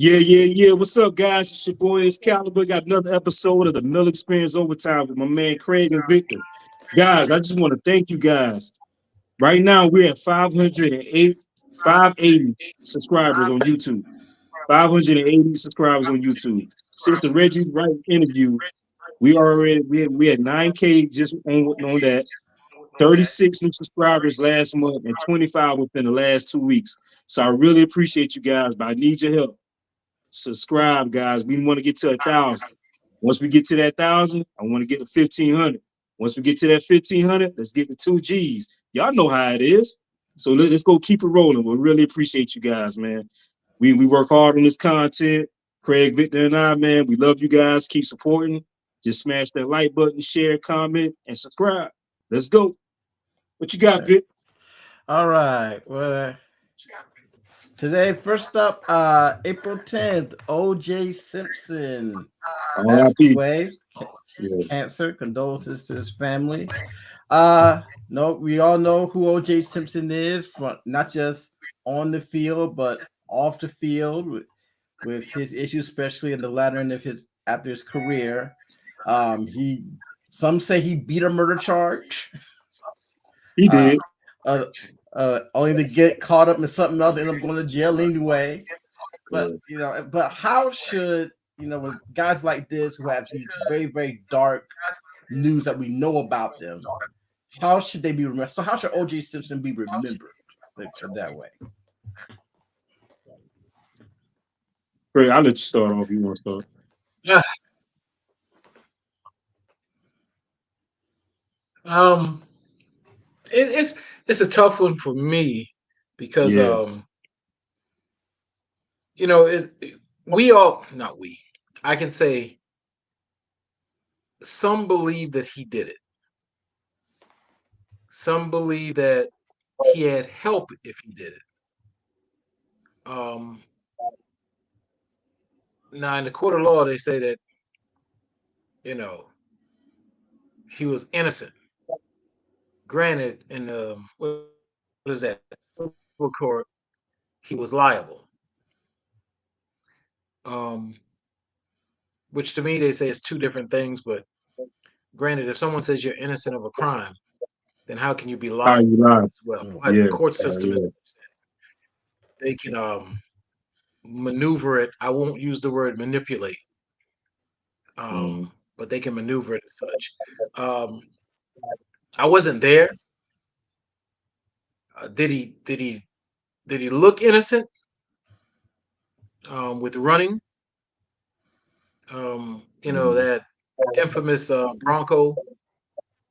Yeah. What's up, guys? It's your boy, it's Caliber. Got another episode of the Mill Experience Overtime with my man Craig and Victor. Guys, I just want to thank you guys. Right now, we're at 508, 580 subscribers on YouTube. 580 subscribers on YouTube. Since the Reggie Wright interview, we had 9K just on that. 36 new subscribers last month and 25 within the last 2 weeks. So I really appreciate you guys, but I need your help. Subscribe, guys. We want to get to 1,000. Once we get to that 1,000, I want to get to 1,500. Once we get to that 1,500, let's get to 2 Gs. Y'all know how it is. So let's go keep it rolling. We really appreciate you guys, man. We work hard on this content. Craig, Victor, and I, man, we love you guys. Keep supporting. Just smash that like button, share, comment, and subscribe. Let's go. What you got, Vic? All right. Well, today, first up, April 10th, O.J. Simpson passed R.I.P. away. Yeah. Cancer. Condolences to his family. No, we all know who O.J. Simpson is, from not just on the field, but off the field with his issues, especially in the latter end of his after his career. He Some say he beat a murder charge. He Uh, did. uh, Only to get caught up in something else and end up going to jail anyway. But Yeah. but how should with guys like this who have these very very dark news that we know about them, how should they be remembered? So how should O.J. Simpson be remembered that way? Craig, I'll let you start off if you want to start. Yeah. Um, it's a tough one for me because Yeah. is we all not we. I can say some believe that he did it. Some believe that he had help if he did it. Um, Now in the court of law, they say that you know he was innocent. Granted, in the what is that civil court, he was liable. Um, which to me they say is two different things. But granted, if someone says you're innocent of a crime, then how can you be How liable you lie? as well? But Yeah. the court system is Yeah. they can maneuver it. I won't use the word manipulate, Mm. but they can maneuver it as such. Um, I wasn't there. Did he look innocent with running? Mm. That infamous Bronco.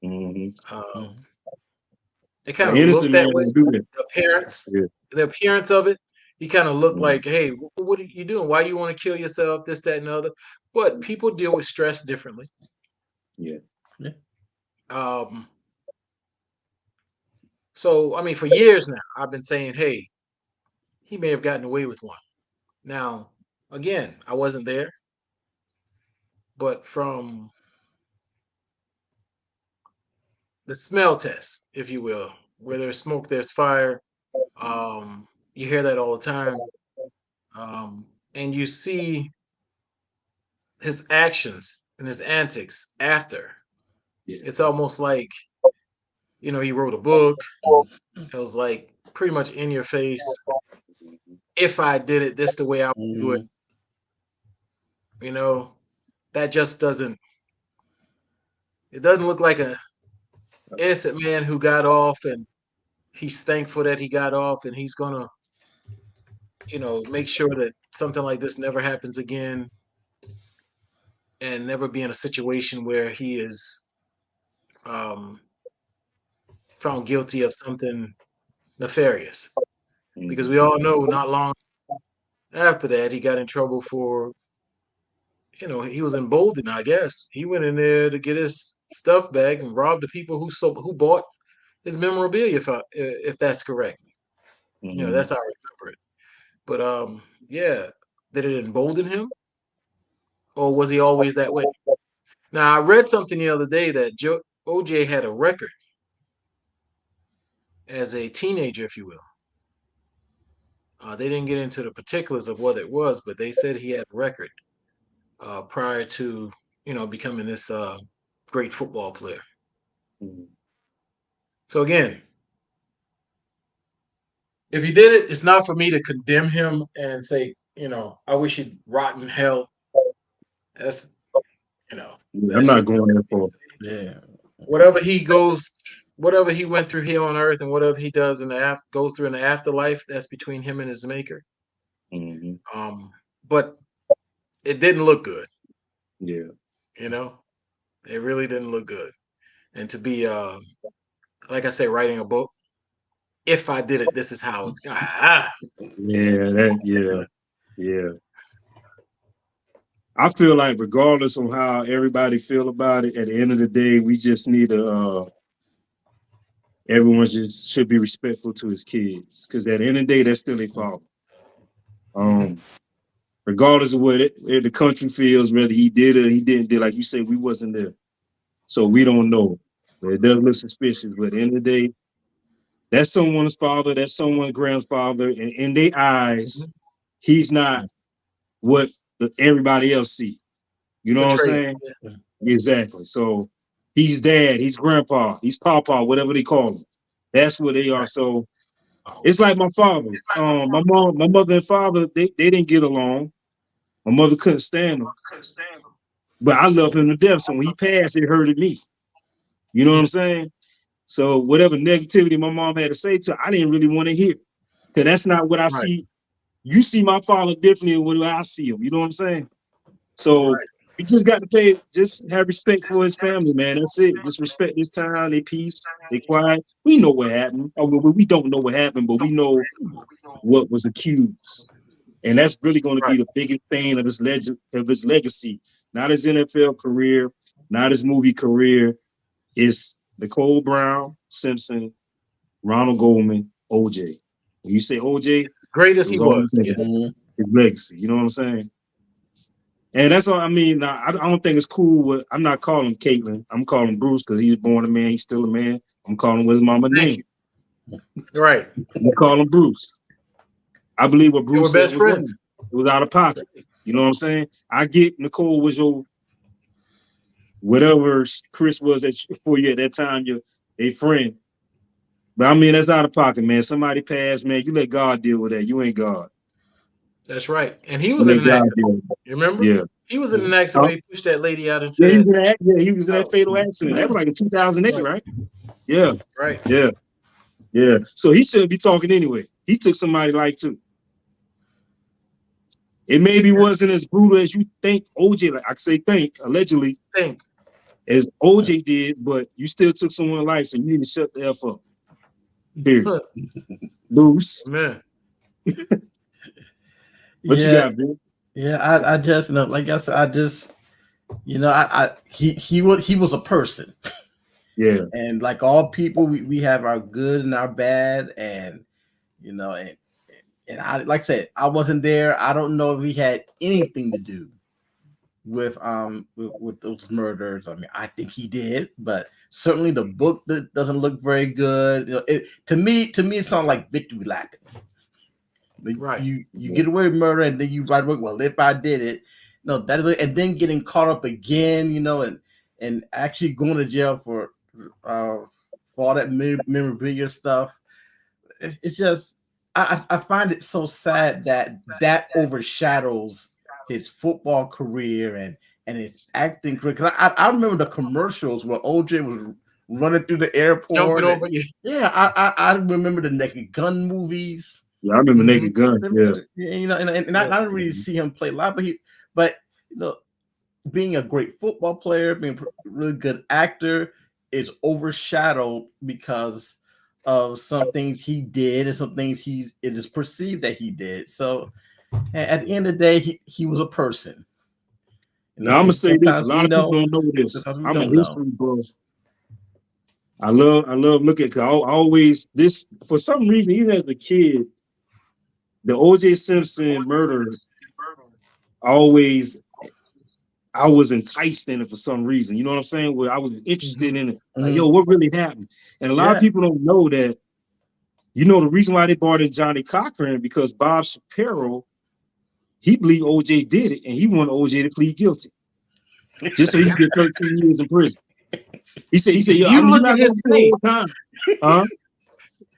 Mm-hmm. Um, Mhm. it kind An of looked innocent man that way. don't do that. The appearance, Yeah. the appearance of it, he kind of looked Mm. like, hey, what are you doing? Why you want to kill yourself? This, that, and the other. But people deal with stress differently. Yeah. Yeah. Um, so I mean, for years now, I've been saying, hey, he may have gotten away with one. Now, again, I wasn't there, but from the smell test, if you will, where there's smoke, there's fire. You hear that all the time, and you see his actions and his antics after. Yeah. It's almost like he wrote a book. It was like pretty much in your face. If I did it this the way I would do it, Mhm. you know, that just doesn't. It doesn't look like a innocent man who got off, and he's thankful that he got off, and he's gonna, make sure that something like this never happens again, and never be in a situation where he is um, found guilty of something nefarious. Because Mm-hmm. we all know not long after that, he got in trouble for, he was emboldened, I guess. He went in there to get his stuff back and robbed the people who bought his memorabilia, if that's correct. Mm-hmm. That's how I remember it. But yeah, did it embolden him, or was he always that way? Now I read something the other day that OJ had a record as a teenager, if you will. They didn't get into the particulars of what it was, but they said he had a record prior to becoming this great football player. Mhm. So again, if he did it, it's not for me to condemn him and say, I wish he'd rot in hell. That's Yeah, I'm that's not just going there for. Yeah. whatever he goes, whatever he went through here on earth, and whatever he does goes through in the afterlife. That's between him and his maker. Mhm. But it didn't look good. Yeah. It really didn't look good. And to be, like I say, writing a book. If I did it, this is how. Yeah. Yeah. I feel like regardless of how everybody feel about it, at the end of the day, we just need to. Everyone just should be respectful to his kids, because at the end of the day, that's still a father. Regardless of what the country feels, whether he did it or he didn't do, like you say, we wasn't there, so we don't know. But it does look suspicious. But at the end of the day, that's someone's father, that's someone's grandfather, and in their eyes, he's not what everybody else see. You know what I'm Portrayed. saying? Exactly. So he's dad, he's grandpa, he's papa, whatever they call him. That's what they are. So it's like my father. My mother and father, they didn't get along. My mother couldn't stand him, but I loved him to death. So when he passed, it hurted me. You know what I'm saying? So whatever negativity my mom had to say to her, I didn't really want to hear, because that's not what I Right. see. You see my father differently than what I see him. You know what I'm saying? So Right. we just got to just have respect for his family, man. That's it. Just respect this time, they peace, they quiet. We know what happened. We don't know what happened, but we know what was accused. And that's really going to be Right. the biggest thing of his legacy. Not his NFL career, not his movie career. It's Nicole Brown, Simpson, Ronald Goldman, OJ. When you say OJ, it Great as he was always was. Yeah. his legacy. You know what I'm saying? And that's all I mean. Now, I don't think it's cool. I'm not calling Caitlin. I'm calling Bruce because he was born a man. He's still a man. I'm calling with his mama Thank name. you. Right. I'm calling Bruce. I believe what They were Bruce said best was friends. wrong. It was out of pocket. You know what I'm saying? I get Nicole was your whatever Chris was for you at that time, a friend. But I mean, that's out of pocket, man. Somebody passed, man. You let God deal with that. You ain't God. That's right. And he You was in let an God accident. deal with that. You remember? Yeah. He was in an accident Huh? where he pushed that lady out into Yeah, that. he was in that fatal accident. That was like in 2008, Right. right? Yeah. Right. Yeah. Yeah. So he shouldn't be talking anyway. He took somebody's life too. It maybe wasn't as brutal as you think OJ, like I say think, allegedly, Think. as OJ did, but you still took someone's life, so you need to shut the F up. Period. Bruce. Man. What you Yeah, got, Bill? yeah. I just like I said, he was a person, Yeah. and like all people, we have our good and our bad, and and I like I said, I wasn't there. I don't know if he had anything to do with those murders. I mean, I think he did, but certainly the book doesn't look very good. To me, it sounds like victory lapping. Right. You get away with murder, and then you write a book. Well, if I did it, no, that is, and then getting caught up again, and actually going to jail for all that memorabilia stuff. It's just I find it so sad that overshadows his football career and his acting career. Because I remember the commercials where OJ was running through the Jumping airport. over you. Yeah, I remember the Naked Gun movies. Yeah, I remember Naked Gun. Yeah. And I didn't really see him play live, but being a great football player, being a really good actor, is overshadowed because of some things he did and some things it is perceived that he did. So at the end of the day, he was a person. Now I'm gonna And say this. A sometimes we lot of people know, don't know this. sometimes we I'm a don't know. history buff. I love looking because I always this for some reason, even as a kid, the OJ Simpson murders always I was enticed in it for some reason. You know what I'm saying? Where I was interested in it. Like, yo, what really happened? And a lot of Yeah. people don't know that You know the reason why they brought in Johnny Cochran because Bob Shapiro, he believed OJ did it, and he wanted OJ to plead guilty, just so he could get 13 years in prison. He said, If yo, you you're look not at going his to do face, the whole time. Huh?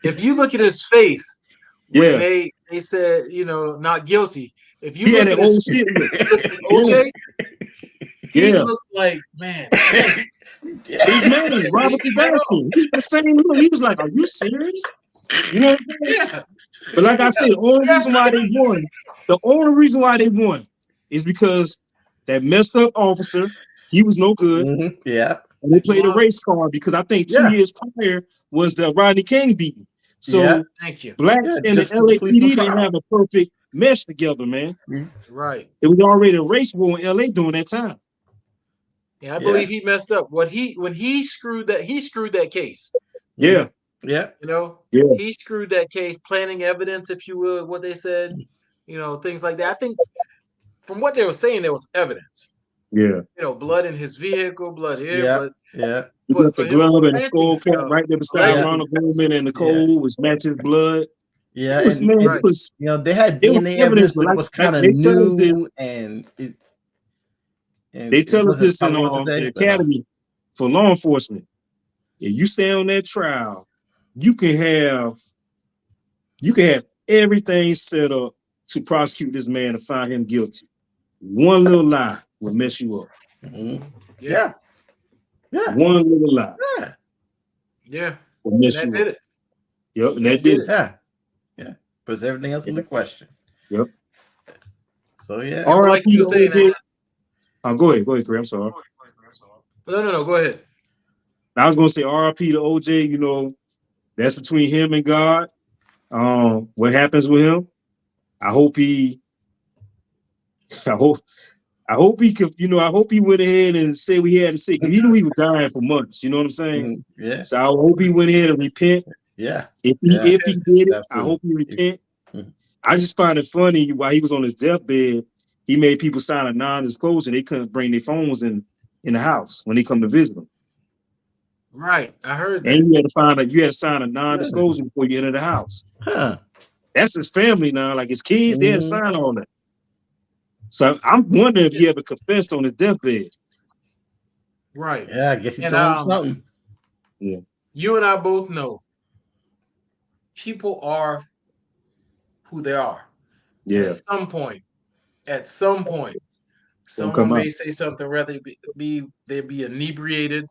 if you look at his face when Yeah. they said, not guilty. If you He had look that at his old shit look. look at OJ, he Yeah. looked like, man, dang. His man, Robert Right on. Kardashian. He had the same look. He was like, are you serious? You know what I'm saying? Yeah. But like I said, the only reason why they won is because that messed up officer, he was no good. Mhm. Yeah. And they played a Wow. race card because I think 2 Yeah. years prior was the Rodney King beating. Yeah. So Thank you. blacks Yeah, and the just for the police on LAPD didn't trial. have a perfect mesh together, man. Right. It was already a race war in LA during that time. Yeah, I believe he messed up. When he screwed that case. Yeah. Yeah. Yeah. He screwed that case, planting evidence, if you will, what they said, things like that. I think from what they were saying, there was evidence. Yeah. Blood in his vehicle, blood here, Yeah. but Yeah. You but got for the him glove and the planting skull cap stuff, right there beside allegedly, Ronald Goldman and the cold was matching blood. Yeah. It was, And, man, and it was they had it was DNA evidence, evidence, but but it was like kind of they tell us this, new and it they tell us wasn't this in probably the today. But academy for law enforcement. If you stay on that trial, you can have everything set up to prosecute this man and find him guilty. One little lie will mess you up. yeah. One little lie Yeah. will And mess that you did up. it. Yep, and that did it. Yeah. Puts everything else into question. Yep. So yeah. But like you were saying, OJ. Go ahead, Greg. I'm sorry. No, go ahead. I was gonna say RIP to OJ, that's between him and God. What happens with him? I hope he could, I hope he went ahead and said what he had to say, because he knew he was dying for months, you know what I'm saying? Yeah. So I hope he went ahead and repent. Yeah. If he did it, Absolutely. I hope he repent. I just find it funny while he was on his deathbed, he made people sign a non-disclosure. They couldn't bring their phones in the house when they come to visit him. Right. I heard that. And you had to sign a non-disclosure before you enter the house. Huh. That's his family now, like his kids, they had to sign all that. So I'm wondering if he ever confessed on his deathbed. Right. Yeah, I guess he told him something. Yeah. You and I both know people are who they are. Yeah. At some point, someone may say something, rather they be inebriated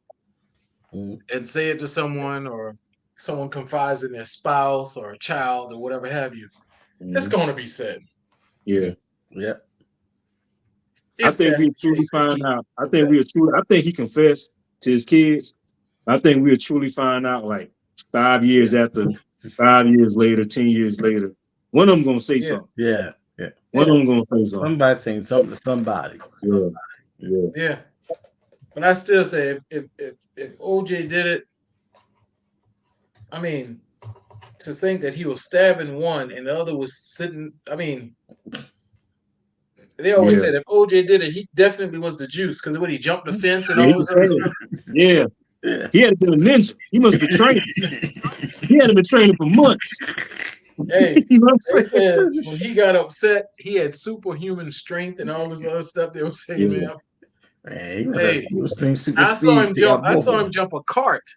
and say it to someone, or someone confides in their spouse or a child or whatever have you. It's going to be said. Yeah. Yeah. I think we truly find out. I think he confessed to his kids. I think we'll truly find out like 5 years after, 5 years later, 10 years later. One of them gonna say something. Yeah. One of them gonna say something. Somebody saying something to somebody. Yeah. But I still say if OJ did it, I mean, to think that he was stabbing one and the other was sitting, I mean, they always said if OJ did it, he definitely was the juice, because when he jumped the fence and all this other stuff. Yeah. He had to be a ninja. He must have been training. He had to be training for months. Hey, You know what I'm they saying? said when he got upset, he had superhuman strength and all this other stuff they were saying, man. Hey, he was doing super I speed. I saw him jump a cart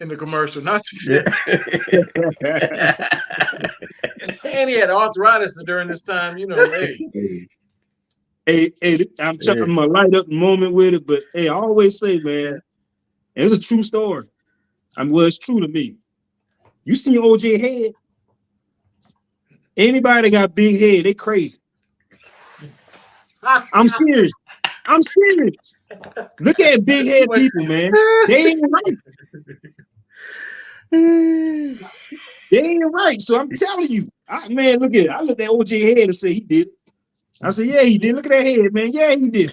in the commercial, not the fence. And he had arthritis during this time, Hey, I'm gonna light up the moment with it, but hey, I always say, man, it's a true story. Well, it's true to me. You see OJ head? Anybody that got big head, they crazy. I'm serious. Look at big head people, man. They ain't right. They ain't right. So I'm telling you, man, look at it. I looked at OJ head and say he did it. I said, yeah, he did. Look at that head, man. Yeah, he did.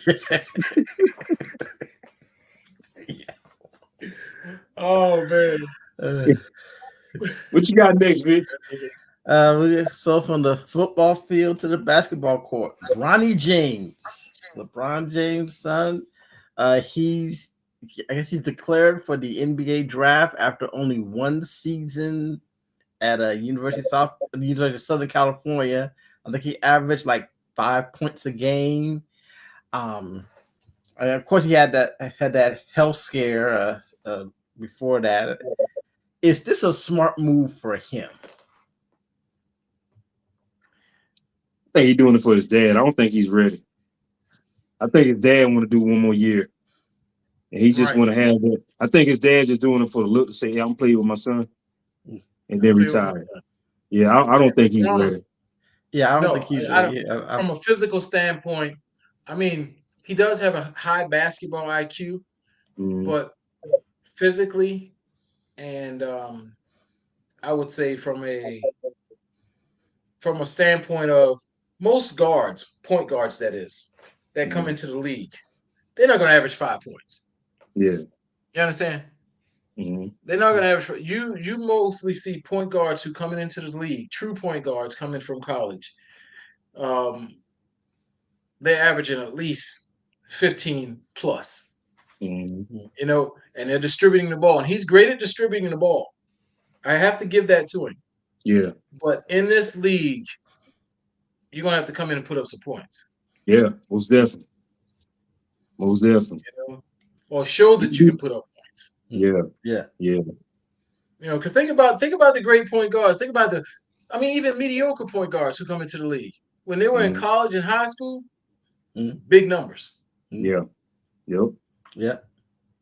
Oh man. What you got next, Vic? So from the football field to the basketball court, Bronny James, LeBron James' son, I guess he's declared for the NBA draft after only one season at a University of Southern California. I think he averaged like 5 points a game. And of course, he had that health scare before that. Is this a smart move for him? I think he's doing it for his dad. I don't think he's ready. I think his dad want to do one more year, and he just want to have that. I think his dad's just doing it for the look to say, "Yeah, I'm playing with my son," and then retire. Yeah, I don't think he's ready. Yeah, I don't think he's ready. From a physical standpoint, I mean, he does have a high basketball IQ, but physically, and I would say from a standpoint of most guards, point guards, that is, that come into the league, they're not going to average 5 points. Yeah, you understand? They're not going to average. You mostly see point guards who coming into the league, true point guards coming from college. They're averaging at least 15 plus. You know, and they're distributing the ball, and he's great at distributing the ball. I have to give that to him. Yeah. But in this league, you're gonna have to come in and put up some points. Yeah, most definitely. Most definitely. You know, or show that you can put up points. Yeah. Yeah. Yeah. You know, because think about the great point guards. Think about even mediocre point guards who come into the league. When they were in college and high school, big numbers. Yeah. Yep. Yeah.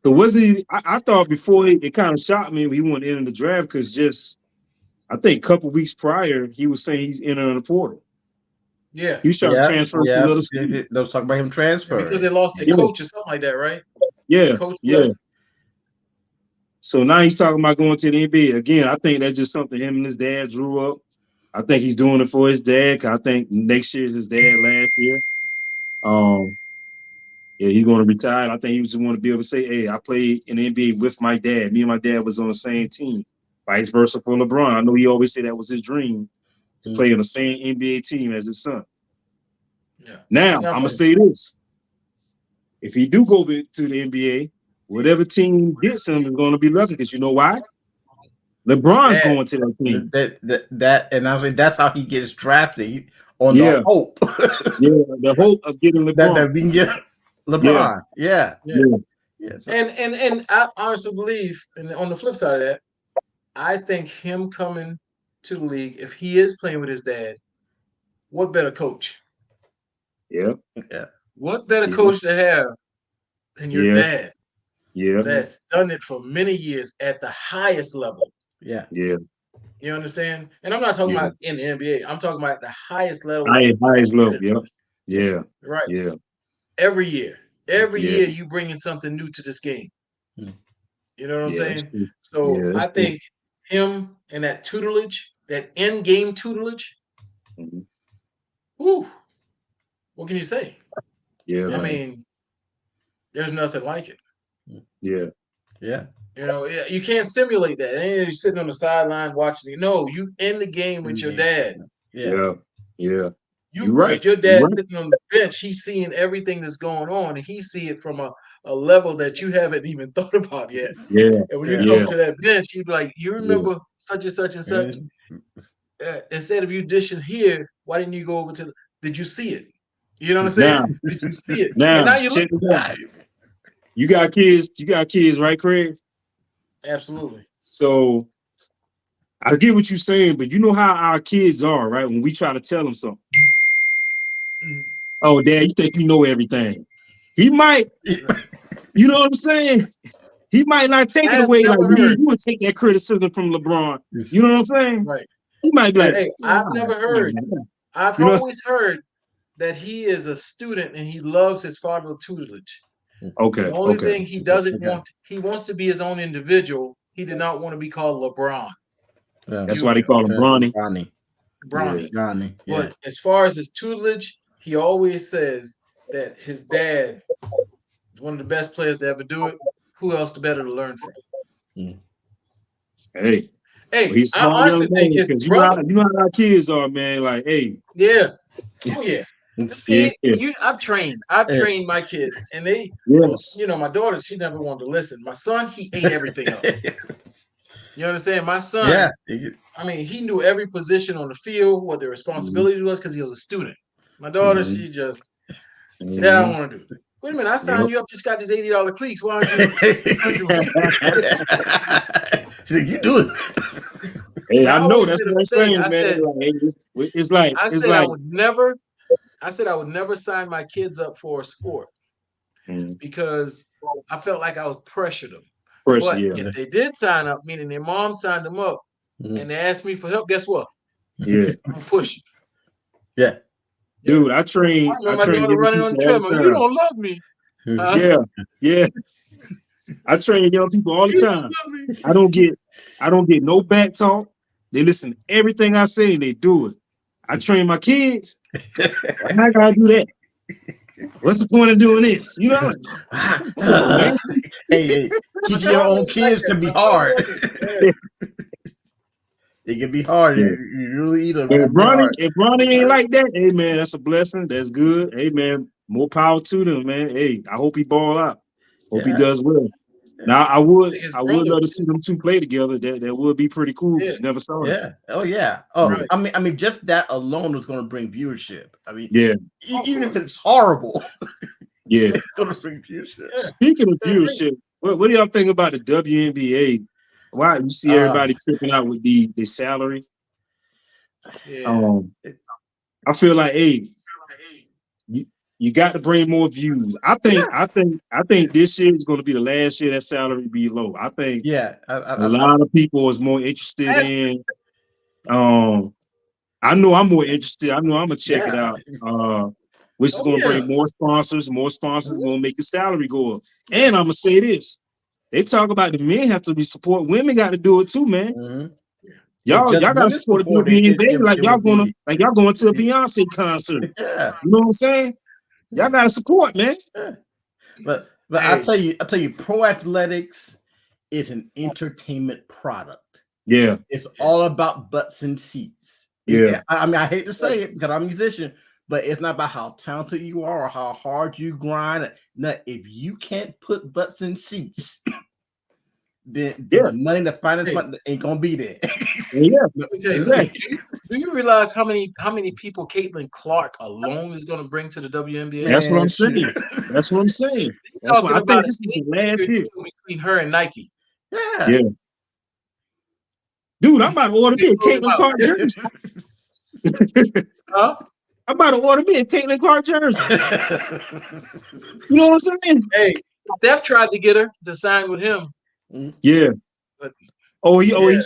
So was he? I thought before it kind of shocked me when he went in the draft because I think a couple weeks prior he was saying he's entering the portal. Yeah, he was trying to transfer to another school. They was talking about him transferring because they lost their coach or something like that, right? Yeah, yeah. Left. So now he's talking about going to the NBA again. I think that's just something him and his dad drew up. I think he's doing it for his dad. Cause I think next year is his dad last year. Yeah, he's going to retire. I think he just want to be able to say, "Hey, I played in the NBA with my dad. Me and my dad was on the same team." Vice versa for LeBron. I know he always said that was his dream to play on the same NBA team as his son. Yeah. Now I'm gonna say this: if he do go to the NBA, whatever team gets him is going to be lucky. Because you know why? LeBron's going to that team. And I was like, that's how he gets drafted on the hope. The hope of getting LeBron. that we can get LeBron. Yeah. So. And I honestly believe, and on the flip side of that, I think him coming to the league, if he is playing with his dad, what better coach? Yeah. What better coach to have than your dad? Yeah. That's done it for many years at the highest level. Yeah. Yeah. You understand? And I'm not talking about in the NBA. I'm talking about the highest level. Highest level. Yeah. Yeah. Right. Yeah. Every year you bringing something new to this game. You know what I'm saying? So I think him and that tutelage, that in-game tutelage, whew, what can you say? Yeah. I mean, there's nothing like it. Yeah. Yeah. You know, you can't simulate that. And you're sitting on the sideline watching it. No, you in the game with your dad. Yeah. Yeah. You're right. Your dad's sitting on the bench. He's seeing everything that's going on, and he see it from a level that you haven't even thought about yet. Yeah. And when you go to that bench, he'd be like, "You remember such and such and such? Instead of you dishing here, why didn't you go over to? Did you see it? You know what I'm saying? Did you see it? Now, and now you look. You got kids. You got kids, right, Craig? Absolutely. So I get what you're saying, but you know how our kids are, right? When we try to tell them something. Oh, Dad, you think you know everything? He might, you know what I'm saying? He might not take it away like me. You would take that criticism from LeBron. You know what I'm saying? Right. He might be like, hey, I've never heard. I've always heard that he is a student and he loves his father's tutelage. Okay. The only thing he doesn't want, he wants to be his own individual. He did not want to be called LeBron. That's why they call him Bronny. Bronny. But as far as his tutelage, he always says that his dad is one of the best players to ever do it. Who else to better to learn from? Hey, he's I honestly think his brother. You know how our kids are, man. Like, hey. Yeah. Oh yeah. I've trained my kids, and they, you know, my daughter, she never wanted to listen. My son, he ate everything up. You understand? My son, Yeah. I mean, he knew every position on the field, what the responsibilities was, because he was a student. My daughter, she just, Dad, I don't want to do. Wait a minute, I signed you up, just got this $80 cleats. Why aren't you? She said, "You do it." Hey, And I I know always that's did what a I'm thing. saying, I man. said, Like, it's like I it's said I like would never. I said I would never sign my kids up for a sport because I felt like I was pressured them. pressure, But yeah. if they did sign up, meaning their mom signed them up, and they asked me for help, guess what? Yeah. I'm gonna push you. Yeah. Dude, I I train remember my daughter young running on people the all the treadmill. You time. don't love me. Huh? Yeah, yeah. I train young people all the You don't time. love me. I don't get no back talk. They listen to everything I say and they do it. I train my kids. I'm not gonna do that. What's the point of doing this? You know? Come on, man. Hey, teaching your own kids can be hard. It can be hard. Yeah. You really eat them. If Bronny ain't like that, hey man, that's a blessing. That's good. Hey man, more power to them, man. Hey, I hope he ball out. Hope he does well. Now I would love to see them two play together. That would be pretty cool. Yeah. You never saw it. Yeah. Oh yeah. Oh, Right. I mean, just that alone is going to bring viewership. I mean, Yeah, even if it's horrible, yeah. it's going to bring viewership. Yeah. Speaking of viewership, what do y'all think about the WNBA? Why you see everybody tripping out with the salary? Yeah. I feel like, hey, you got to bring more views. I think this year is going to be the last year that salary be low. I think a lot of people is more interested in. I know I'm more interested. I know I'm gonna check it out. Which is gonna bring more sponsors. More sponsors gonna make the salary go up. And I'm gonna say this: they talk about the men have to be support. Women got to do it too, man. Mm-hmm. Y'all got to support the WNBA like y'all going to a Beyonce concert. Yeah. You know what I'm saying? Y'all got to support, man. Yeah. But I'll tell you, pro athletics is an entertainment product. Yeah. It's all about butts and seats. Yeah. I mean, I hate to say it because I'm a musician, but it's not about how talented you are or how hard you grind. Now, if you can't put butts in seats, then the money, the finance money ain't gonna be there. Yeah. Let me tell you something. Do you realize how many people Caitlin Clark alone is going to bring to the WNBA? That's what I'm saying. That's what I'm saying. That's what I think. This is the last year between her and Nike. Yeah. Dude, I'm about to order me a Caitlin Clark jersey. Huh? I'm about to order me a Caitlin Clark jersey. You know what I'm saying? Hey, Steph tried to get her to sign with him. Yeah. But,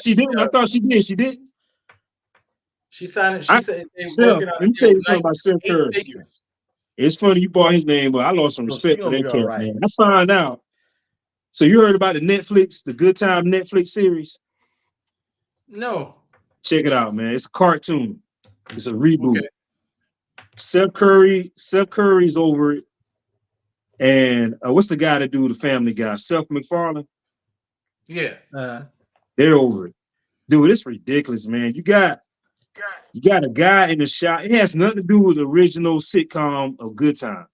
she didn't. I thought she did. She didn't. She signed it. She said they were working on let me tell you something about Steph Curry. figures. It's funny you bought his name, but I lost some respect for that cat, man. I found out. So you heard about the Good Time Netflix series? No. Check it out, man. It's a cartoon. It's a reboot. Okay. Steph Curry's over it. And what's the guy that do the Family Guy? Seth MacFarlane? Yeah. They're over it. Dude, it's ridiculous, man. You got a guy in the shot. It has nothing to do with the original sitcom of Good Times.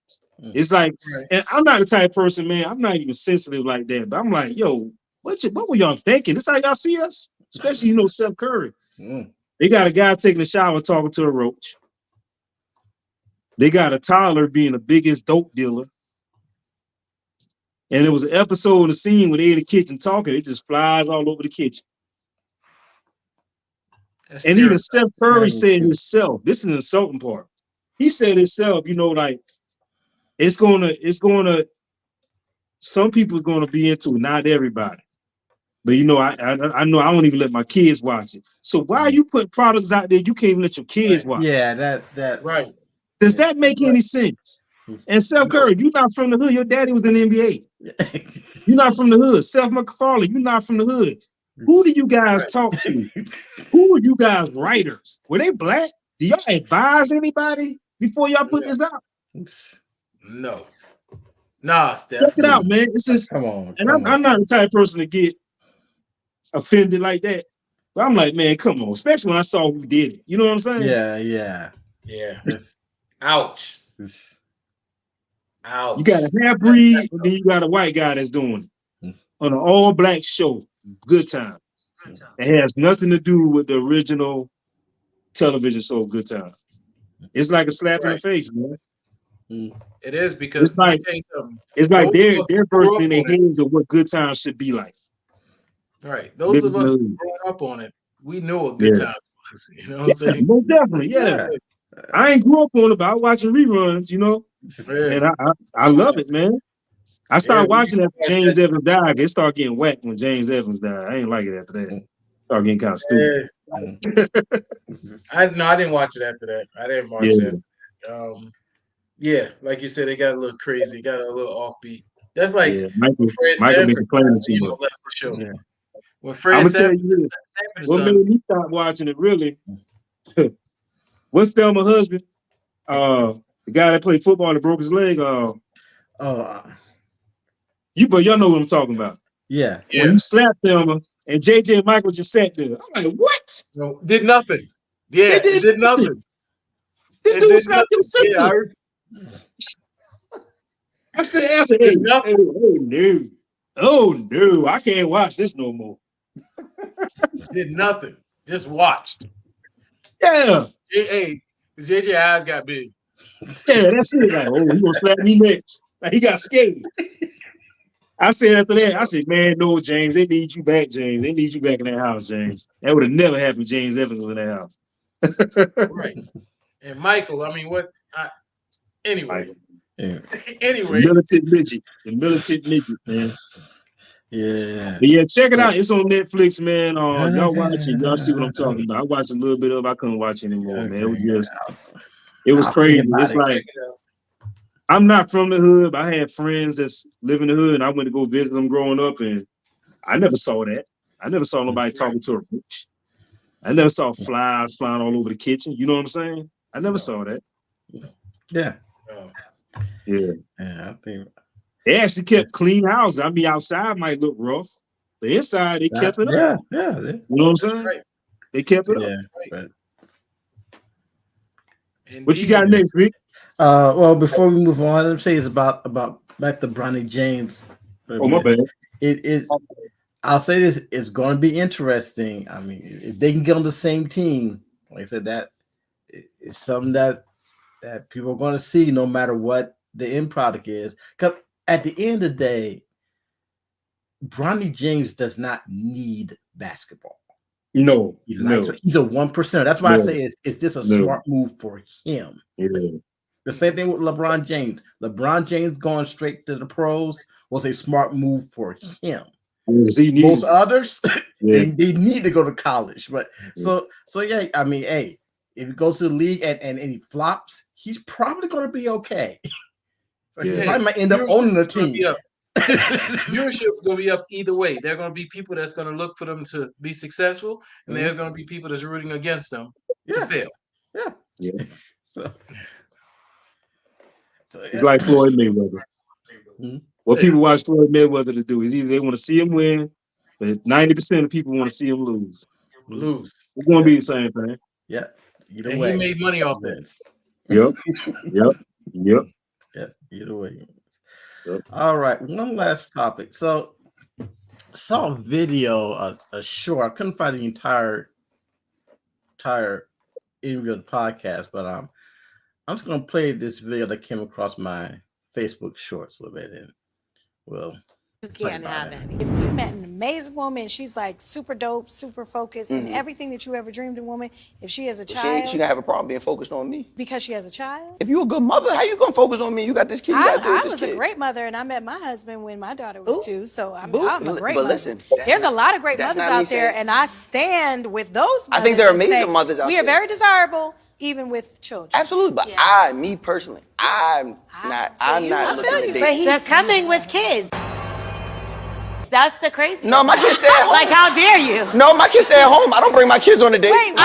It's like, and I'm not the type of person, man. I'm not even sensitive like that. But I'm like, yo, what were y'all thinking? This how y'all see us? Especially, Steph Curry. They got a guy taking a shower talking to a roach. They got a toddler being the biggest dope dealer. And there was an episode in the scene where they in the kitchen talking. It just flies all over the kitchen. And even Steph Curry said himself, this is an insulting part. He said himself, like, it's gonna, some people are gonna be into it, not everybody. But I know I won't even let my kids watch it. So why are you putting products out there you can't even let your kids watch? Yeah, that's right. Does that make any sense? And Steph Curry, you're not from the hood. Your daddy was in the NBA. You're not from the hood. Seth MacFarlane, you're not from the hood. Who do you guys talk to? Who are you guys writers? Were they black? Do y'all advise anybody before y'all put this out? No. Nah, Steph. Check it out, man. It's just, come on. I'm not the type of person to get offended like that. But I'm like, man, come on. Especially when I saw who did it. You know what I'm saying? Yeah. Ouch. Ouch. You got a half-breed, and then you got a white guy that's doing it on an all-black show. Good Times. It has nothing to do with the original television show Good Time. It's like a slap in the Right. face, man. It is because It's let me like tell you something. it's like Those of us they're who grew bursting up in their on it, heads of what Good Time should be like. right? Those Living of in us the who hood. grew up on it, we know what good Yeah. times was. You know what I'm Yeah, saying? most definitely. Yeah. Yeah. I ain't grew up on it, but I watching reruns, you know, Yeah, and I love it, man. I yeah. started We used watching to after watch James that. Evans died. It started getting whacked when James Evans died. I ain't like it after that. Started getting kind of stupid. I didn't watch it after that. I didn't watch Yeah, that. Yeah, like you said, it got a little crazy, got a little offbeat. That's like yeah. when Fred Michael been Sanford complaining too died, much. left the show. Yeah. When I'm Fred gonna tell Sanford, you this. Sanford's What made son, me stop watching it really? What's Thelma husband? The guy that played football that broke his leg. But y'all know what I'm talking about. Yeah. When yeah, he slapped Thelma and JJ Michael just sat there. I'm like, what? no, did nothing. Yeah, They it did did nothing. nothing. This It dude did slapped your nothing. Yeah, sister. I said, did hey, nothing. oh no, I can't watch this no more. Did nothing. Just watched. Yeah, Hey, JJ eyes got big. yeah, that's it. Like, oh, he gonna slap me next. Like he got scared. I said after that, I said, man, no, James, they need you back, James. They need you back in that house, James. That would have never happened. James Evans was in that house. Right. And Michael, I mean, what? Anyway, Michael. Yeah. anyway. The militant midget, man. Yeah. But yeah, check it out. It's on Netflix, man. Y'all watch it. Y'all see what I'm talking about. I watched a little bit of it. I couldn't watch anymore, man. It was I'll think crazy. about It's it. like I'm not from the hood, but I had friends that's live in the hood, and I went to go visit them growing up, and I never saw that. I never saw nobody talking to a bitch. I never saw flies flying all over the kitchen. You know what I'm saying? I never saw that. Yeah. Yeah. Yeah, I think They actually kept clean houses. I mean, outside might look rough, but inside they kept it up. Yeah. You know what I'm That's saying? right. They kept it up. Yeah. Right. But What you got next, Rick? well, before we move on, let me say it's about back to Bronny James. Oh, my bad. It is. I'll say this: it's going to be interesting. I mean, if they can get on the same team, like I said, that it's something that people are going to see, no matter what the end product is. Because at the end of the day, Bronny James does not need basketball. No, He's a 1%. That's why I say is this a smart move for him? Yeah. The same thing with LeBron James. LeBron James going straight to the pros was a smart move for him. Most others, they need to go to college. But so yeah, I mean, hey, if he goes to the league and he flops, he's probably going to be okay. He probably might end up owning the team. Viewership is going to be up either way. There are going to be people that's going to look for them to be successful, and there's going to be people that's rooting against them to fail. Yeah. So it's like Floyd Mayweather. What people watch Floyd Mayweather to do is either they want to see him win, but 90% of people want to see him lose. Lose. It's going to be the same thing. Yeah. Either and way, he made money off that. Yep. Yeah. Either way. Yep. All right. One last topic. So, saw a video, a short. I couldn't find the entire interview of the podcast, but I'm just gonna play this video that came across my Facebook shorts a little bit, and you can't have any. If you met an amazing woman, she's like super dope, super focused, and everything that you ever dreamed of, woman. If she has a child, she gonna have a problem being focused on me because she has a child. If you a good mother, how you gonna focus on me? You got this kid. I was a great mother, and I met my husband when my daughter was 2. So I'm a great mother. Listen, there's a lot of great mothers out there, and I stand with those mothers. I think there are amazing mothers out there. We are very desirable, even with children. Absolutely, but me personally, I'm not looking to date. But he's coming with kids. That's the crazy. No, my kids stay at home. Like, how dare you? No, my kids stay at home. I don't bring my kids on a date. Wait, what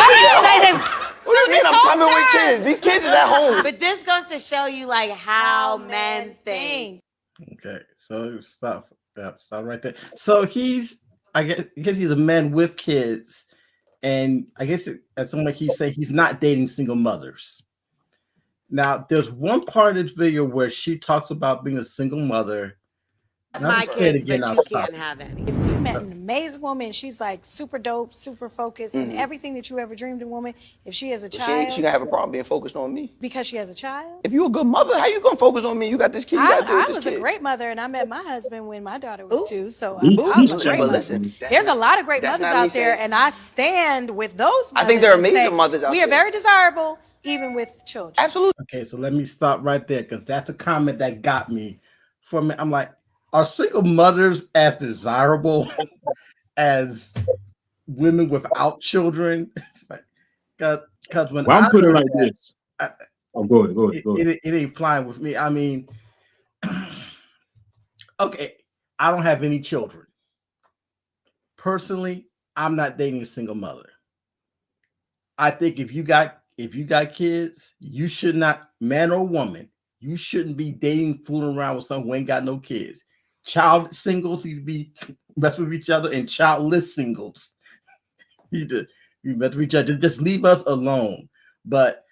do you mean I'm coming with kids? These kids is at home. But this goes to show you, like, how men think. Okay, so stop right there. So I guess he's a man with kids, and I guess as someone like he say, he's not dating single mothers. Now, there's one part of this video where she talks about being a single mother, My kids, but you can't have any. If you met an amazing woman, she's like super dope, super focused, and everything that you ever dreamed of woman, if she has a child. She gonna have a problem being focused on me. Because she has a child? If you a good mother, how you gonna focus on me? You got this kid. You gotta deal with I this was kid. a great mother, and I met my husband when my daughter was 2, so He- I was a he's great but mother. listen, There's a lot of great that's mothers not me out there, saying- and I stand with those mothers. I think there are and say, amazing mothers out we are there. very desirable, even with children. Absolutely. Okay, so let me stop right there because that's a comment that got me. For me, I'm like, are single mothers as desirable as women without children? Because when Well, I'm I putting it heard like that, this. Go ahead. Go ahead. it ain't flying with me. I mean, okay, I don't have any children. Personally, I'm not dating a single mother. I think if you got kids, you should not, man or woman, you shouldn't be dating, fooling around with someone who ain't got no kids. Child singles need to be mess with each other, and childless singles need to be mess with each other. Just leave us alone. But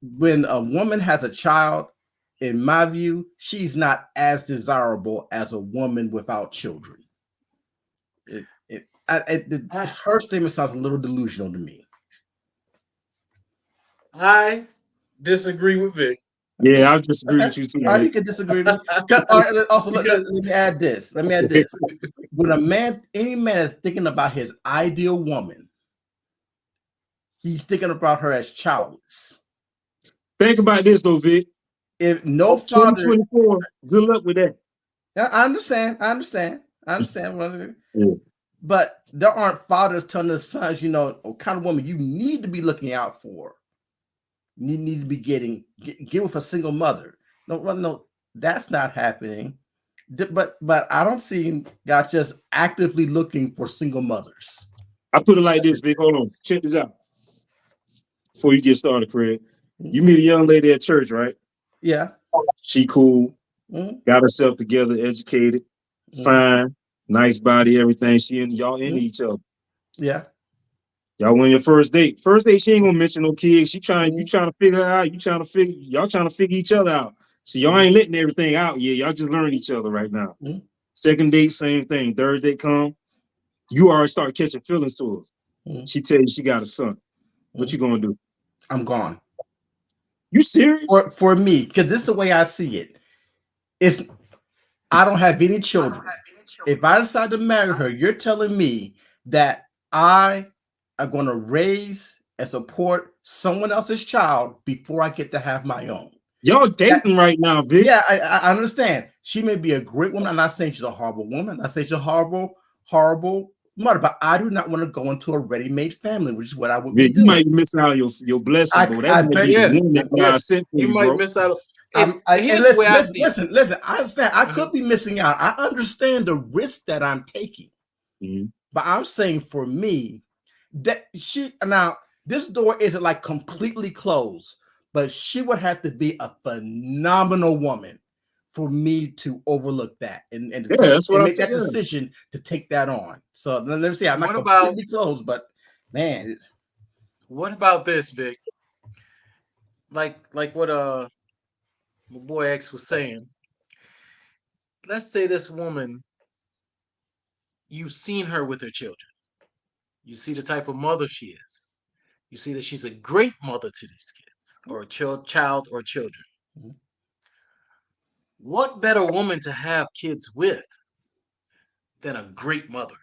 when a woman has a child, in my view, she's not as desirable as a woman without children. Her statement sounds a little delusional to me. I disagree with Vic. Yeah, I disagree with you too. All right, you can disagree with me. Also, let me add this. When any man is thinking about his ideal woman, he's thinking about her as childless. Think about this though, Vic. If no father, 2024, good luck with that. I understand. Yeah. But there aren't fathers telling their sons, what kind of woman you need to be looking out for. You need to be get with a single mother. No, that's not happening. But I don't see God just actively looking for single mothers. I put it like this, Vic. Hold on. Check this out. Before you get started, Craig. You meet a young lady at church, right? Yeah. She cool, got herself together, educated, fine, nice body, everything. Y'all into each other. Yeah. Y'all went your first date. First date, she ain't gonna mention no kids. You trying to figure her out. Y'all trying to figure each other out. So y'all ain't letting everything out yet. Y'all just learning each other right now. Second date, same thing. Third date come, you already start catching feelings to her. She tell you she got a son. What you gonna do? I'm gone. You serious? For me, because this is the way I see it. I don't have any children. If I decide to marry her, you're telling me that I am going to raise and support someone else's child before I get to have my own. Y'all dating right now, Vic. Yeah, I understand. She may be a great woman. I'm not saying she's a horrible woman. I say she's a horrible mother, but I do not want to go into a ready-made family, which is what I would be doing. You might miss out on your blessing, bro. That might be the one that God sent for you, might bro. miss out. Listen. I understand. I could be missing out. I understand the risk that I'm taking, but I'm saying for me that this door isn't like completely closed, but she would have to be a phenomenal woman for me to overlook that and make that decision to take that on. So let me see. I'm not completely closed, but man, what about this, Vic? Like what my boy X was saying. Let's say this woman, you've seen her with her children. You see the type of mother she is. You see that she's a great mother to these kids, or a child or children. What better woman to have kids with than a great mother?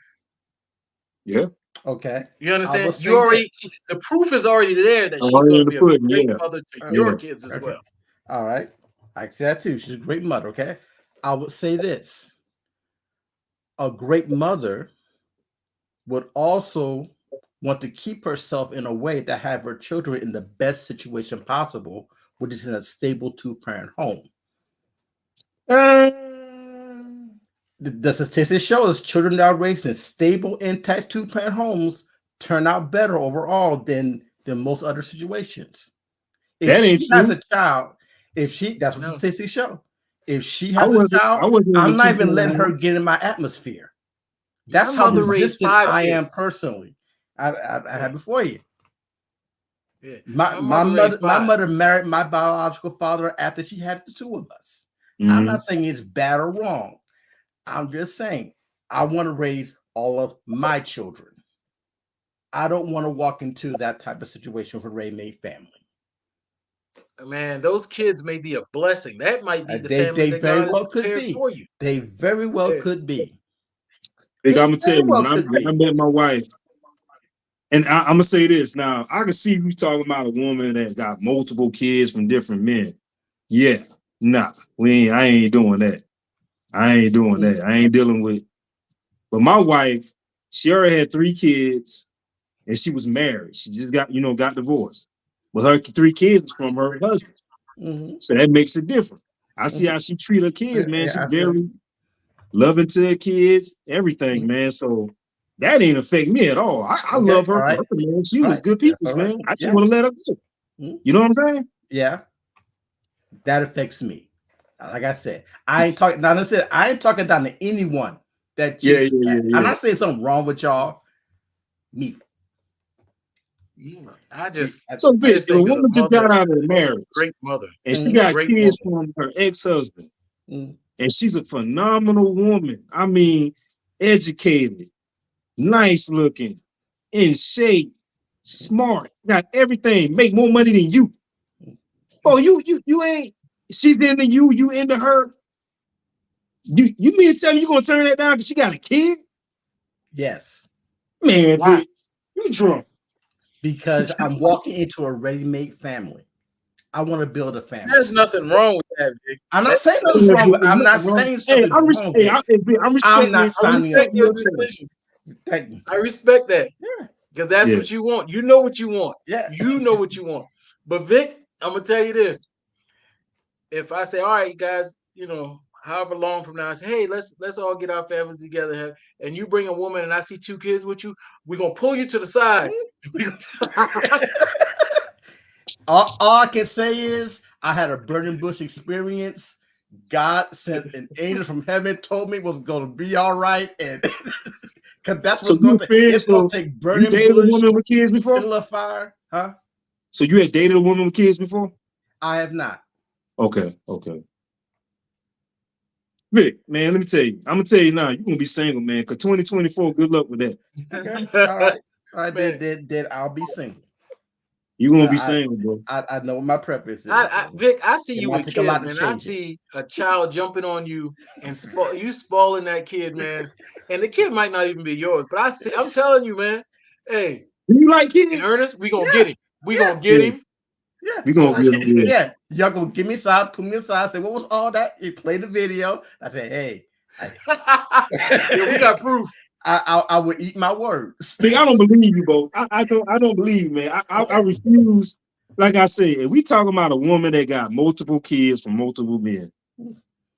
Yeah. Okay. You understand? The proof is already there that she's going to be a great mother to your kids as well. All right. I see that too. She's a great mother. Okay. I would say this. A great mother would also want to keep herself in a way to have her children in the best situation possible, which is in a stable 2-parent home. The statistics show us children that are raised in stable, intact 2-parent homes turn out better overall than most other situations. If she has a child, that's what the statistics show. If she has a child, I'm not even letting her get in my atmosphere. That's how resistant I am personally. I have it for you. Yeah. My mother married my biological father after she had the 2 of us. I'm not saying it's bad or wrong. I'm just saying, I want to raise all of my children. I don't want to walk into that type of situation for ready-made family. Man, those kids may be a blessing. That might be the They family that very God has well could prepared be. for you. They very well Yeah. could be. Big, They I'm gonna tell very you, well when could I be. met my wife, and I'm gonna say this now, I can see you talking about a woman that got multiple kids from different men. Yeah, nah, I ain't doing that. I ain't doing that. I ain't dealing with. But my wife, she already had 3 kids, and she was married. She just got divorced. But her 3 kids was from her husband, so that makes it different. I see how she treat her kids, man. She very loving to her kids, everything, man. So that ain't affect me at all. I love her, right. man. She was Right. good That's people, all right. man. I just Yeah. want to let her go. You know what I'm saying? Yeah, that affects me. Like I said, I ain't talking. Now, listen, I ain't talking down to anyone that cheats. Yeah. I'm not saying something wrong with y'all. Me. I just So big. If a think of woman the just mother, got out of a marriage great mother, and she got great kids woman. from her ex-husband, and she's a phenomenal woman. I mean, educated, nice looking, in shape, smart, got everything, make more money than you. Oh, you ain't. She's into you, you into her. You mean to tell me you gonna turn that down because she got a kid? Yes. Man, Why? bitch, you drunk. Because I'm walking into a ready-made family. I want to build a family. There's nothing wrong with that, Vic. I'm not saying nothing's wrong, but I'm not saying something's wrong. I'm not signing up. respect your decision. Thank you. I respect that. Yeah. Because that's what you want. You know what you want. Yeah. You know what you want. But Vic, I'm gonna tell you this. If I say, all right, guys, however long from now, I say, hey, let's all get our families together, and you bring a woman and I see 2 kids with you, we're gonna pull you to the side. All I can say is I had a burning bush experience. God sent an angel from heaven, told me it was going to be all right, and because that's what's going to take. It's going to take burning you dated bush, a woman with kids before? pillar of fire, huh? So you had dated a woman with kids before? I have not. Okay. Vic, man, let me tell you. I'm gonna tell you now, you're gonna be single, man. Cause 2024, good luck with that. Okay. All right. Then I'll be single. You're gonna be single, bro. I know what my preference is. Vic, I see you with take a kids, lot to man. I change it. see a child jumping on you and you spoiling that kid, man. And the kid might not even be yours, but I'm telling you, man. Hey, do you like kids? In earnest, we gonna get him. We gonna get him. Yeah, we gonna get him. Yeah, y'all gonna give me aside, put me aside, say what was all that? He played the video. I said, hey, yeah, we got proof. I would eat my words. See, I don't believe you, bro. I don't believe you, man. I refuse. Like I said, if we talking about a woman that got multiple kids from multiple men,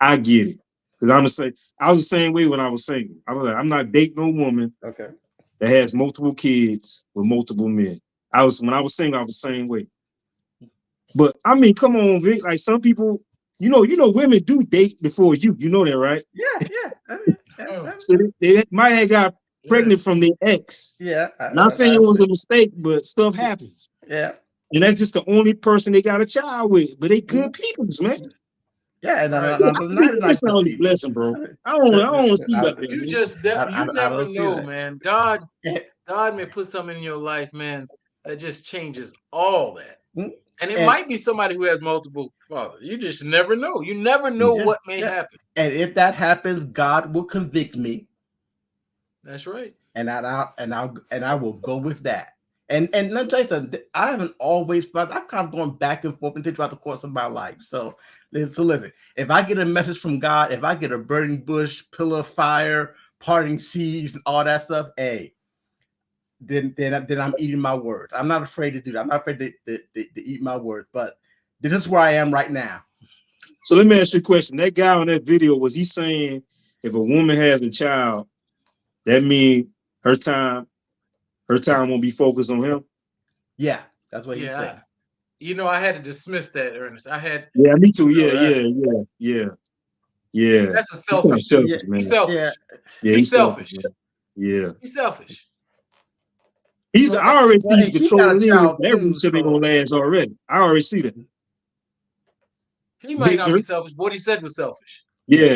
I get it. Because I'm gonna say I was the same way when I was single. I was like, I'm not dating no woman that has multiple kids with multiple men. When I was single, I was the same way. But I mean, come on, Vic. Like some people, women do date before you. You know that, right? Yeah. So they might have got pregnant from their ex. Yeah. Not saying it was a mistake, but stuff happens. Yeah. And that's just the only person they got a child with. But they good peoples, man. Yeah, and that's not a blessing, bro. I don't see that. You just you never know, man. God may put something in your life, man, that just changes all that. And it might be somebody who has multiple fathers. You just never know. You never know what may happen. And if that happens, God will convict me. That's right. And I will go with that. And let me tell you something. I haven't always, but I've kind of gone back and forth throughout the course of my life. So listen, if I get a message from God, if I get a burning bush, pillar of fire, parting seas, and all that stuff, hey, then I'm eating my words. I'm not afraid to do that. I'm not afraid to eat my words. But this is where I am right now. So let me ask you a question. That guy on that video, was he saying if a woman has a child, that means her time won't be focused on him? Yeah, that's what he said. I had to dismiss that, Ernest. Yeah, me too. Yeah. That's a selfish dude. Man. He's selfish. Yeah, he's selfish. Yeah. He's selfish. I already see he's controlling it. That too, relationship ain't gonna last already. I already see that. He might not be selfish, but what he said was selfish. Yeah.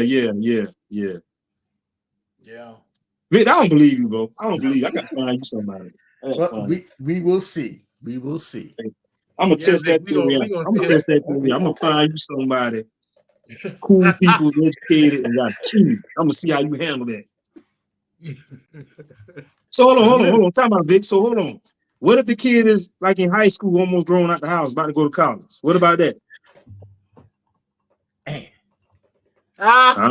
Yeah. Vic, I don't believe you, bro. I don't believe you. I gotta find you somebody. Well, we will see. We will see. I'm gonna Yeah, test Vic, that we theory gonna out. we gonna I'm gonna see test that We theory. I'm gonna gonna find you somebody cool, people, educated, and got key. I'm gonna see how you handle that. So hold on. Time out, Vic. So hold on. What if the kid is like in high school, almost grown out the house, about to go to college? What about that? Well,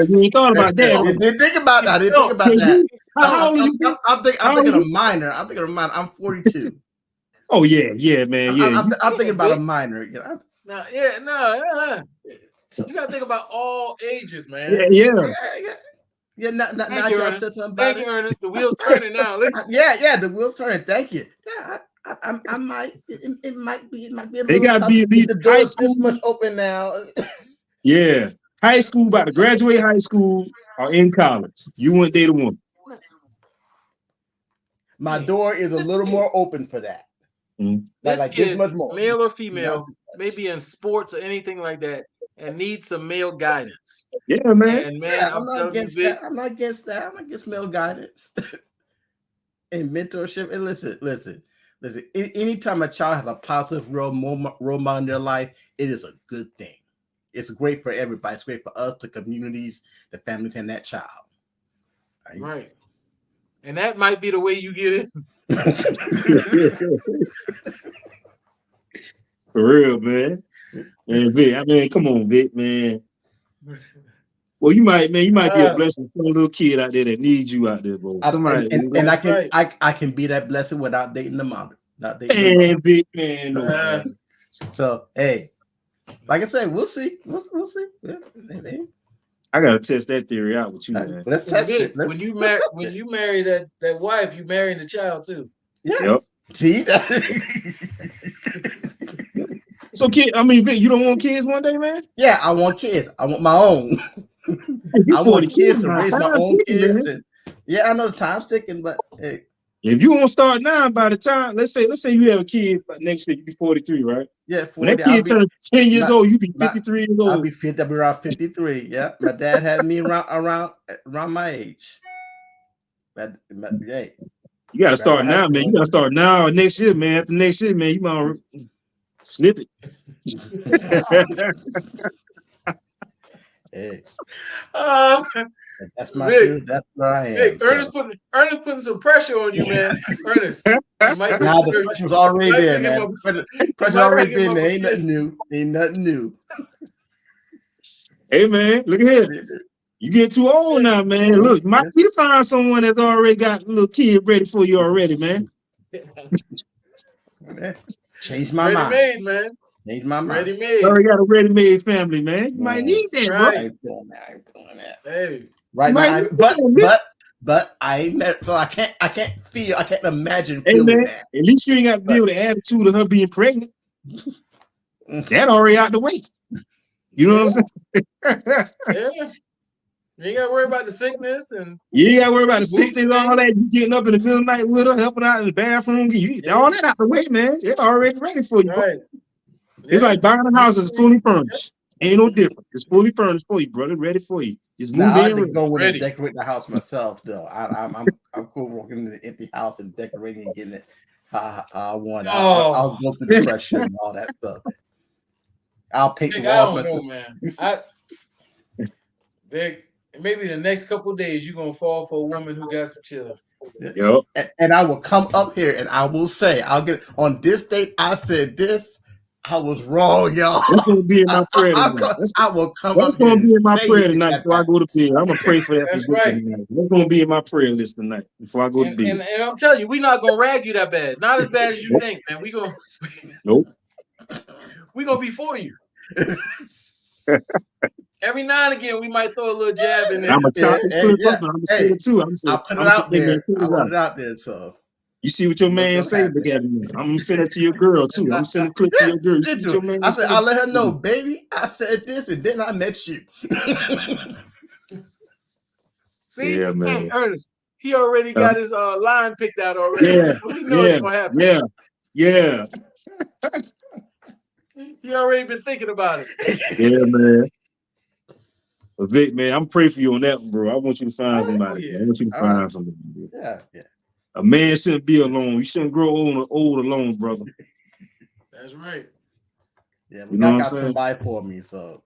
you ain't thought about that. I didn't think about that. I didn't think about Cause that. you, how old are you? I'm thinking a minor. I'm thinking of a minor. I'm 42. Oh yeah, man, yeah. I'm thinking about a minor. You know? No. You gotta think about all ages, man. Yeah. Yeah, now Thank you, y'all Ernest. said something about Thank it. you, Ernest. The wheel's turning now. Look. Yeah, the wheel's turning. Thank you. Yeah, I might. It might be a They little gotta tough. be at least The high door's school. this much open now. Yeah, high school, about to graduate high school or in college. You wouldn't date a woman. My door is a little more open for that. Mm-hmm. This Like kid, this much more. male or female, maybe in sports or anything like that, and needs some male guidance. Yeah, man. And man, I'm not against you, Vic, that. I'm not against that. I'm not against male guidance and mentorship. And listen. Anytime a child has a positive role model in their life, it is a good thing. It's great for everybody. It's great for us, the communities, the families, and that child. Right. And that might be the way you get it. For real, man. Man, Vic, I mean, come on, Vic, man. Well, you might be a blessing for a little kid out there that needs you out there, bro. Somebody, and I can be that blessing without dating the mom. Not dating hey, the mom. Vic, man, no, man. So hey, like I said, we'll see. We'll see. Yeah, I gotta test that theory out with you, man. Let's test it. When you marry that wife, you marrying the child too. Yeah. Yep. See. So, kid, I mean, Vic, you don't want kids one day, man? Yeah, I want kids. I want my own. I want kids to raise my own kids. And, yeah, I know the time's ticking, but hey. If you won't start now, by the time, let's say you have a kid next year, you be 43, right? Yeah, 40. When that kid turns 10 years old, you be 53 years old. I'll be around 53. Yeah, my dad had me around my age. But hey, you gotta start now, man. You gotta start now or next year, man. After next year, man, you might snip it. Hey. That's my dude. That's where I am. Hey, Ernest putting some pressure on you, man. Ernest. Now the pressure's already there, man. Pressure's already been there. Ain't nothing new. Hey, man, look at here. You get too old now, man. Look, you might need to find somone that's already got a little kid ready for you already, man. Change my mind. Ready-made, man. Change my mind. Ready-made. Already got a ready-made family, man. You might need that, bro. I ain't doing that. Hey. Right now, but I ain't met, so I can't imagine feeling that. At least you ain't got to deal with the attitude of her being pregnant. That already out the way. You know what I'm saying? Yeah. You ain't gotta worry about the sickness and you ain't gotta worry about the sickness and all that. You getting up in the middle of the night with her, helping out in the bathroom. All that out the way, man. They're already ready for you. Right. It's like buying a house that's fully furnished. Ain't no different. It's fully furnished for you, brother. Ready for you. Just move in. I like to go in and decorate the house myself, though. I'm cool walking into the empty house and decorating and getting it. I'll go through the pressure and all that stuff. I'll paint the walls myself. Man. Big. Maybe the next couple of days you're gonna fall for a woman who got some children. Yep. And I will come up here and I will say, I'll get on this date. I said this. I was wrong, y'all. That's gonna be in my prayer tonight. I will come. That's up gonna be in my say prayer tonight before I go to bed. I'm gonna pray for that. That's right. Tonight. That's gonna be in my prayer list tonight before I go to bed. And I'm telling you, we're not gonna rag you that bad. Not as bad as you think, man. We gonna we gonna be for you. Every now and again, we might throw a little jab in there. I'm gonna chop this clip up, and I'm gonna say it too. I'll put it out there. I'll put it out there. So you see what your man say? Look at me. I'm gonna send it to your girl too. I'm gonna send a clip to your girl. You see what your man I said, I'll let her know, baby. I said this, and then I met you. See, yeah, man. Hey, Ernest, he already got his line picked out already. Yeah, we know it's gonna happen. Yeah. He already been thinking about it. Yeah, man. But Vic, man, I'm praying for you on that one, bro. I want you to find somebody. yeah. I want you to find somebody. Bro. Yeah. A man shouldn't be alone. You shouldn't grow old alone, brother. That's right. Yeah, You but know God what I'm got saying? somebody for me, so.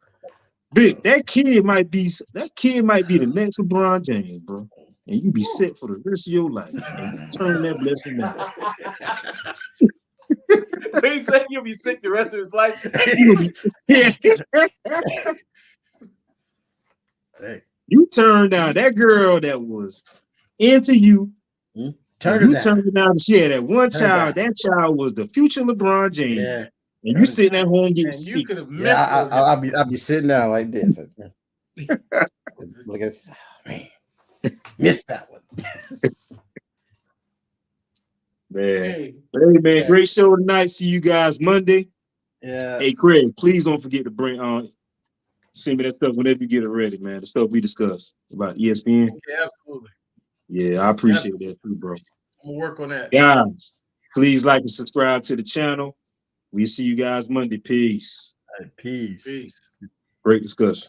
Vic, that kid might be the next LeBron James, bro. And you be set for the rest of your life. And you turn that blessing down. What he said, he'll be sick the rest of his life. Hey, You turned down that girl that was into you. turn You it down. turned it down. She had that one Turn it child. down. That child was the future LeBron James. Yeah. And you sitting at home getting And you sick. could have Yeah, mentored him. I'll be sitting down like this. Look at this. Oh, man. Missed that one. Man. Hey, But hey, man, yeah. great show tonight. See you guys Monday. Yeah. Hey, Craig, please don't forget to bring send me that stuff whenever you get it ready, man. The stuff we discussed about ESPN. Yeah, absolutely. Yeah, I appreciate that too, bro. I'm gonna work on that. Guys, please like and subscribe to the channel. We'll see you guys Monday. Peace. Peace. Peace. Great discussion.